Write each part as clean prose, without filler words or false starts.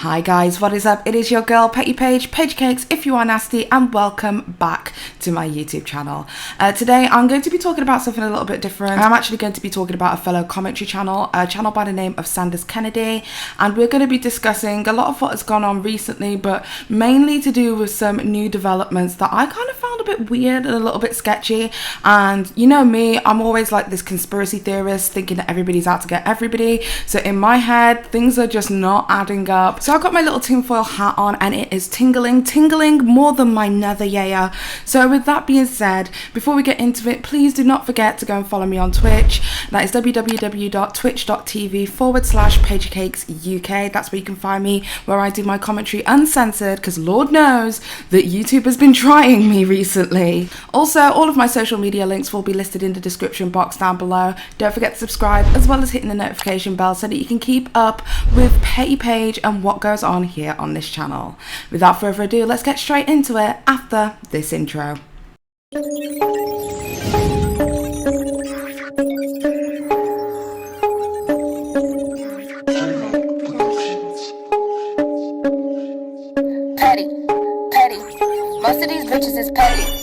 Hi guys, what is up? It is your girl Petty Paige, Paige Cakes if you are nasty, and welcome back to my YouTube channel. Today I'm going to be talking about something a little bit different. I'm actually going to be talking about a fellow commentary channel, a channel by the name of Sanders Kennedy, and we're going to be discussing a lot of what has gone on recently, but mainly to do with some new developments that I kind of found a bit weird and a little bit sketchy. And you know me, I'm always like this conspiracy theorist thinking that everybody's out to get everybody, so in my head things are just not adding up. So I've got my little tinfoil hat on and it is tingling more than my nether yaya. So with that being said, before we get into it, please do not forget to go and follow me on Twitch. That is www.twitch.tv/PaigeChristieUK. That's where you can find me, where I do my commentary uncensored, because Lord knows that YouTube has been trying me recently. Also, all of my social media links will be listed in the description box down below. Don't forget to subscribe, as well as hitting the notification bell so that you can keep up with Petty Paige and what goes on here on this channel. Without further ado, let's get straight into it after this intro. Petty. Most of these bitches is petty.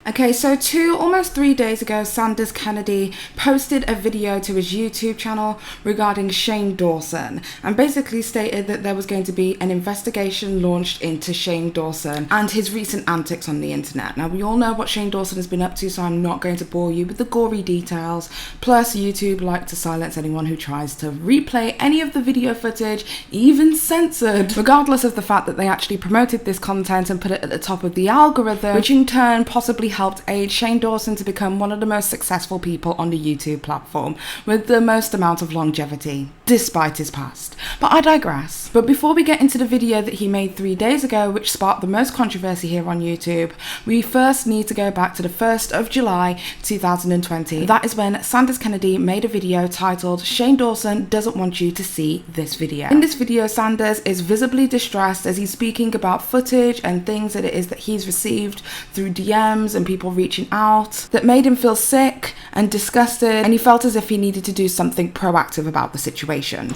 Okay, so almost 3 days ago, Sanders Kennedy posted a video to his YouTube channel regarding Shane Dawson, and basically stated that there was going to be an investigation launched into Shane Dawson and his recent antics on the internet. Now, we all know what Shane Dawson has been up to, so I'm not going to bore you with the gory details. Plus, YouTube like to silence anyone who tries to replay any of the video footage, even censored, regardless of the fact that they actually promoted this content and put it at the top of the algorithm, which in turn possibly helped aid Shane Dawson to become one of the most successful people on the YouTube platform with the most amount of longevity, despite his past. But I digress. But before we get into the video that he made 3 days ago, which sparked the most controversy here on YouTube, we first need to go back to the 1st of July 2020. That is when Sanders Kennedy made a video titled "Shane Dawson doesn't want you to see this video." In this video, Sanders is visibly distressed as he's speaking about footage and things that it is that he's received through DMs and people reaching out that made him feel sick and disgusted, and he felt as if he needed to do something proactive about the situation.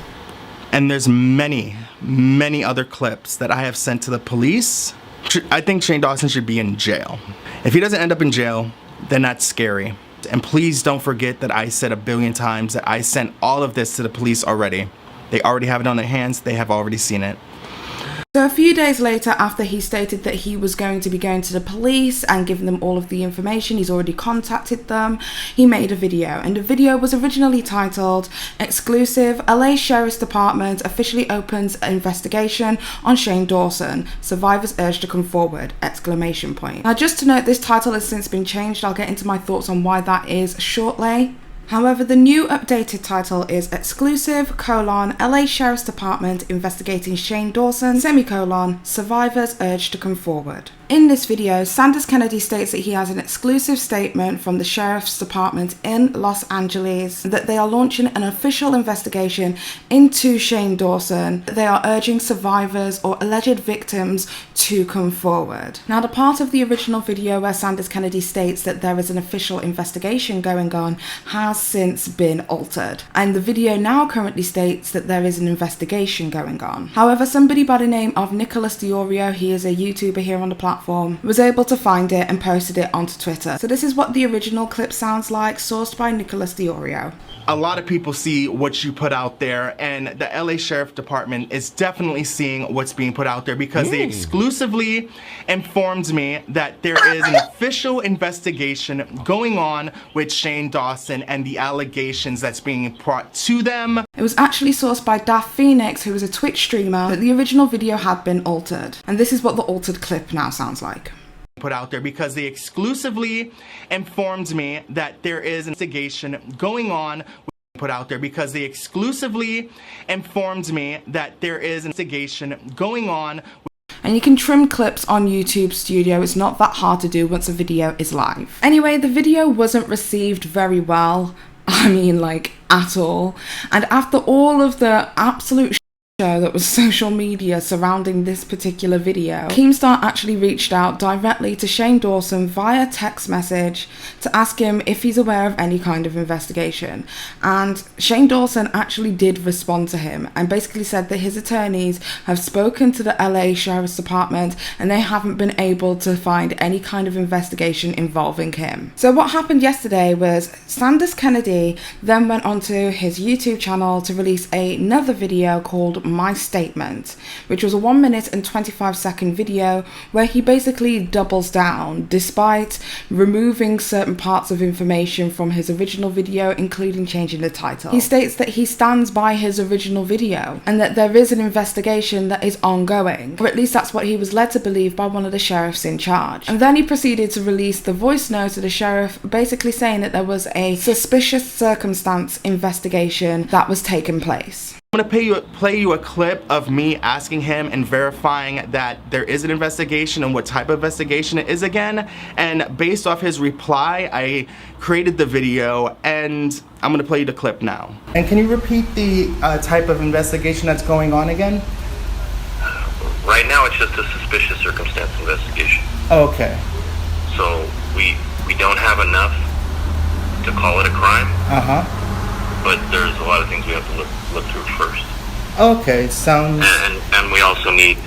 And there's many other clips that I have sent to the police. I think Shane Dawson should be in jail. If he doesn't end up in jail, then that's scary. And please don't forget that I said 1 billion times that I sent all of this to the police already. They already have it on their hands. They have already seen it. So a few days later, after he stated that he was going to be going to the police and giving them all of the information, he's already contacted them, he made a video. And the video was originally titled "Exclusive, LA Sheriff's Department officially opens an investigation on Shane Dawson. Survivors urged to come forward!" Now, just to note, this title has since been changed. I'll get into my thoughts on why that is shortly. However, the new updated title is "Exclusive, LA Sheriff's Department investigating Shane Dawson, survivors urged to come forward." In this video, Sanders Kennedy states that he has an exclusive statement from the Sheriff's Department in Los Angeles that they are launching an official investigation into Shane Dawson. They are urging survivors or alleged victims to come forward. Now, the part of the original video where Sanders Kennedy states that there is an official investigation going on has since been altered, and the video now currently states that there is an investigation going on. However, somebody by the name of Nicholas Diorio, he is a YouTuber here on the platform, was able to find it and posted it onto Twitter. So this is what the original clip sounds like, sourced by Nicholas Diorio. A lot of people see what you put out there, and the LA Sheriff Department is definitely seeing what's being put out there, because they exclusively informed me that there is an official investigation going on with Shane Dawson and the allegations that's being brought to them. It was actually sourced by Daft Phoenix, who is a Twitch streamer, that the original video had been altered. And this is what the altered clip now sounds like. Put out there because they exclusively informed me that there is an investigation going on. Put out there because they exclusively informed me that there is an investigation going on. And you can trim clips on YouTube Studio. It's not that hard to do once a video is live. Anyway, the video wasn't received very well. I mean, like, at all. And after all of the absolute that was social media surrounding this particular video, Keemstar actually reached out directly to Shane Dawson via text message to ask him if he's aware of any kind of investigation. And Shane Dawson actually did respond to him and basically said that his attorneys have spoken to the LA Sheriff's Department and they haven't been able to find any kind of investigation involving him. So what happened yesterday was Sanders Kennedy then went onto his YouTube channel to release another video called My Statement, which was a 1 minute and 25-second video where he basically doubles down despite removing certain parts of information from his original video, including changing the title. He states that he stands by his original video and that there is an investigation that is ongoing, or at least that's what he was led to believe by one of the sheriffs in charge. And then he proceeded to release the voice note to the sheriff basically saying that there was a suspicious circumstance investigation that was taking place. I'm gonna play you a clip of me asking him and verifying that there is an investigation and what type of investigation it is again. And based off his reply, I created the video and I'm gonna play you the clip now. And can you repeat the type of investigation that's going on again? Right now it's just a suspicious circumstance investigation. Okay. So we don't have enough to call it a crime. But there's a lot of things we have to look through first. Okay, sounds. And we also need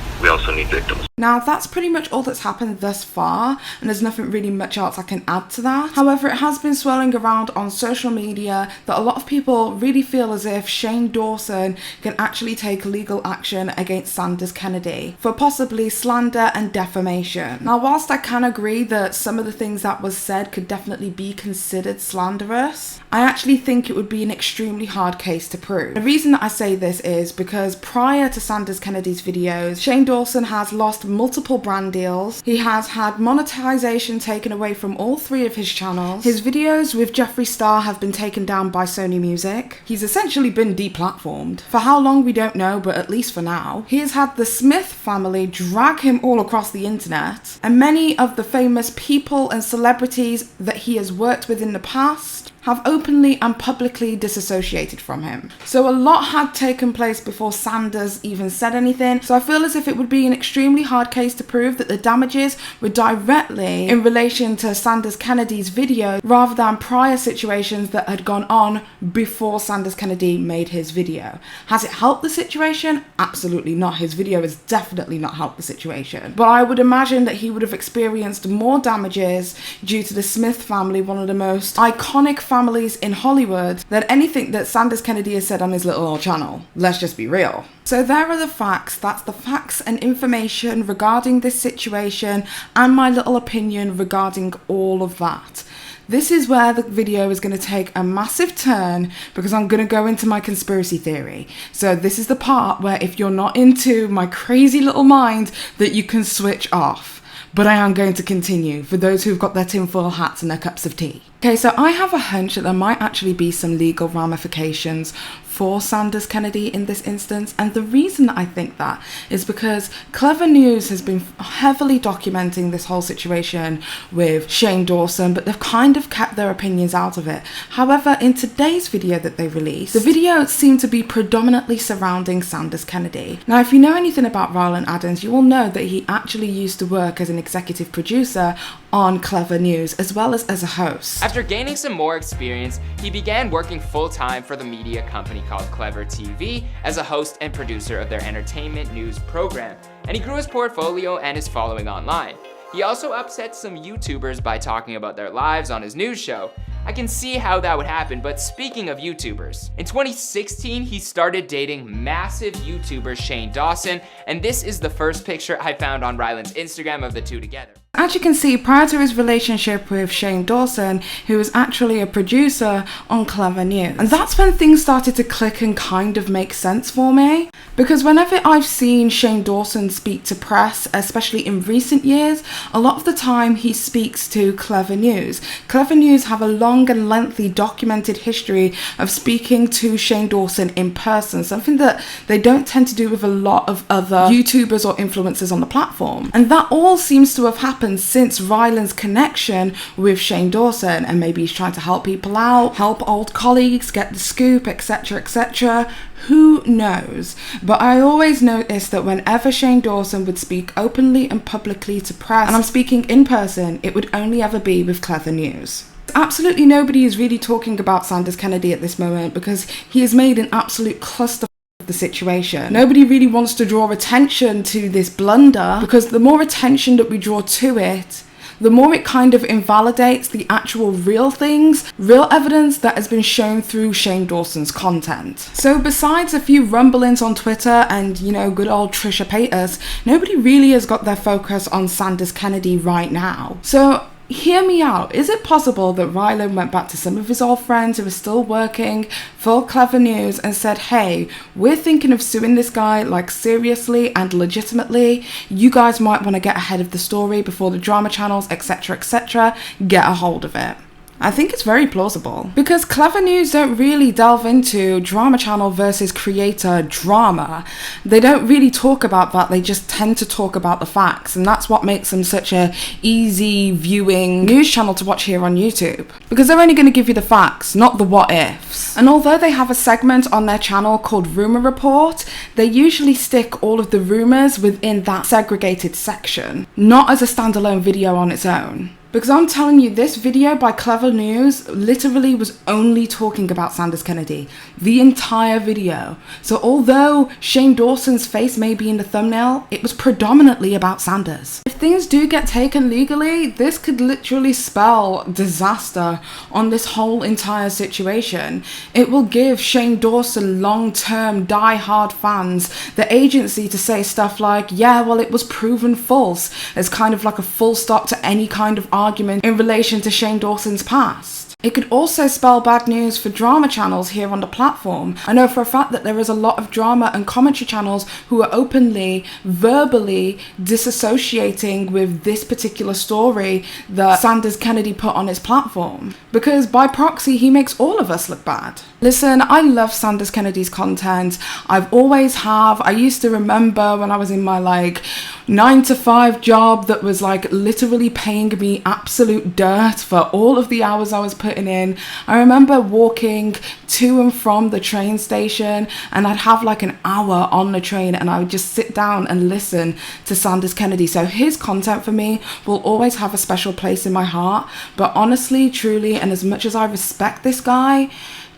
victims. Now that's pretty much all that's happened thus far, and there's nothing really much else I can add to that. However, it has been swirling around on social media that a lot of people really feel as if Shane Dawson can actually take legal action against Sanders Kennedy for possibly slander and defamation. Now, whilst I can agree that some of the things that was said could definitely be considered slanderous, I actually think it would be an extremely hard case to prove. The reason that I say this is because prior to Sanders Kennedy's videos, Shane Dawson has lost multiple brand deals. He has had monetization taken away from all 3 of his channels. His videos with Jeffree Star have been taken down by Sony Music. He's essentially been deplatformed. For how long we don't know, but at least for now. He has had the Smith family drag him all across the internet, and many of the famous people and celebrities that he has worked with in the past have openly and publicly disassociated from him. So a lot had taken place before Sanders even said anything. So I feel as if it would be an extremely hard case to prove that the damages were directly in relation to Sanders Kennedy's video rather than prior situations that had gone on before Sanders Kennedy made his video. Has it helped the situation? Absolutely not. His video has definitely not helped the situation. But I would imagine that he would have experienced more damages due to the Smith family, one of the most iconic families in Hollywood, than anything that Sanders Kennedy has said on his little old channel. Let's just be real. So there are the facts. That's the facts and information regarding this situation and my little opinion regarding all of that. This is where the video is going to take a massive turn because I'm going to go into my conspiracy theory. So this is the part where if you're not into my crazy little mind, that you can switch off. But I am going to continue for those who've got their tinfoil hats and their cups of tea. Okay, so I have a hunch that there might actually be some legal ramifications for Sanders Kennedy in this instance, and the reason that I think that is because Clever News has been heavily documenting this whole situation with Shane Dawson, but they've kind of kept their opinions out of it. However, in today's video that they released, the video seemed to be predominantly surrounding Sanders Kennedy. Now, if you know anything about Rylan Adams, you will know that he actually used to work as an executive producer on Clever News, as well as a host. After gaining some more experience, he began working full-time for the media company called Clever TV as a host and producer of their entertainment news program, and he grew his portfolio and his following online. He also upset some YouTubers by talking about their lives on his news show. I can see how that would happen, but speaking of YouTubers, in 2016 he started dating massive YouTuber Shane Dawson, and this is the first picture I found on Rylan's Instagram of the two together. As you can see, prior to his relationship with Shane Dawson, he was actually a producer on Clever News. And that's when things started to click and kind of make sense for me. Because whenever I've seen Shane Dawson speak to press, especially in recent years, a lot of the time he speaks to Clever News. Clever News have a long and lengthy documented history of speaking to Shane Dawson in person, something that they don't tend to do with a lot of other YouTubers or influencers on the platform. And that all seems to have happened happened since Ryland's connection with Shane Dawson, and maybe he's trying to help people out, help old colleagues get the scoop, etc, etc. Who knows? But I always noticed that whenever Shane Dawson would speak openly and publicly to press, and I'm speaking in person, it would only ever be with clever news. Absolutely nobody is really talking about Sanders Kennedy at this moment because he has made an absolute cluster of the situation. Nobody really wants to draw attention to this blunder because the more attention that we draw to it, the more it kind of invalidates the actual real things, real evidence that has been shown through Shane Dawson's content. So besides a few rumblings on Twitter and, you know, good old Trisha Paytas, nobody really has got their focus on Sanders Kennedy right now. So hear me out. Is it possible that Ryland went back to some of his old friends who are still working for Clever News and said, hey, we're thinking of suing this guy, like seriously and legitimately. You guys might want to get ahead of the story before the drama channels, etc, etc, get a hold of it. I think it's very plausible because Clever News don't really delve into drama channel versus creator drama. They don't really talk about that. They just tend to talk about the facts, and that's what makes them such a easy viewing news channel to watch here on YouTube, because they're only going to give you the facts, not the what ifs. And although they have a segment on their channel called Rumor Report, they usually stick all of the rumors within that segregated section, not as a standalone video on its own. Because I'm telling you, this video by Clever News literally was only talking about Sanders Kennedy. The entire video. So although Shane Dawson's face may be in the thumbnail, it was predominantly about Sanders. If things do get taken legally, this could literally spell disaster on this whole entire situation. It will give Shane Dawson long-term die-hard fans the agency to say stuff like, yeah, well, it was proven false, as kind of like a full stop to any kind of argument in relation to Shane Dawson's past. It could also spell bad news for drama channels here on the platform. I know for a fact that there is a lot of drama and commentary channels who are openly, verbally disassociating with this particular story that Sanders Kennedy put on his platform. Because by proxy, he makes all of us look bad. Listen, I love Sanders Kennedy's content. I've always have. I used to remember when I was in my 9-to-5 job that was literally paying me absolute dirt for all of the hours I was putting in. I remember walking to and from the train station, and I'd have an hour on the train, and I would just sit down and listen to Sanders Kennedy. So his content for me will always have a special place in my heart. But honestly, truly, and as much as I respect this guy,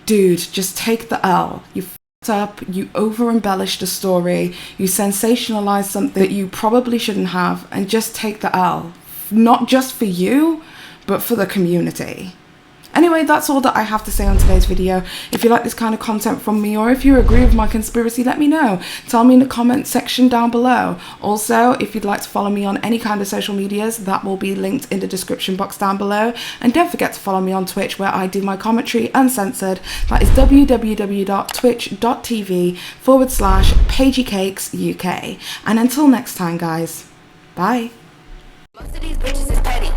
dude, just take the L. You f***ed up, you over-embellished the story, you sensationalized something that you probably shouldn't have, and just take the L. Not just for you, but for the community. Anyway, that's all that I have to say on today's video. If you like this kind of content from me, or if you agree with my conspiracy, let me know. Tell me in the comments section down below. Also, if you'd like to follow me on any kind of social medias, that will be linked in the description box down below. And don't forget to follow me on Twitch, where I do my commentary uncensored. That is www.twitch.tv/PaigeChristieUK. And until next time, guys, bye. Most of these bitches is petty.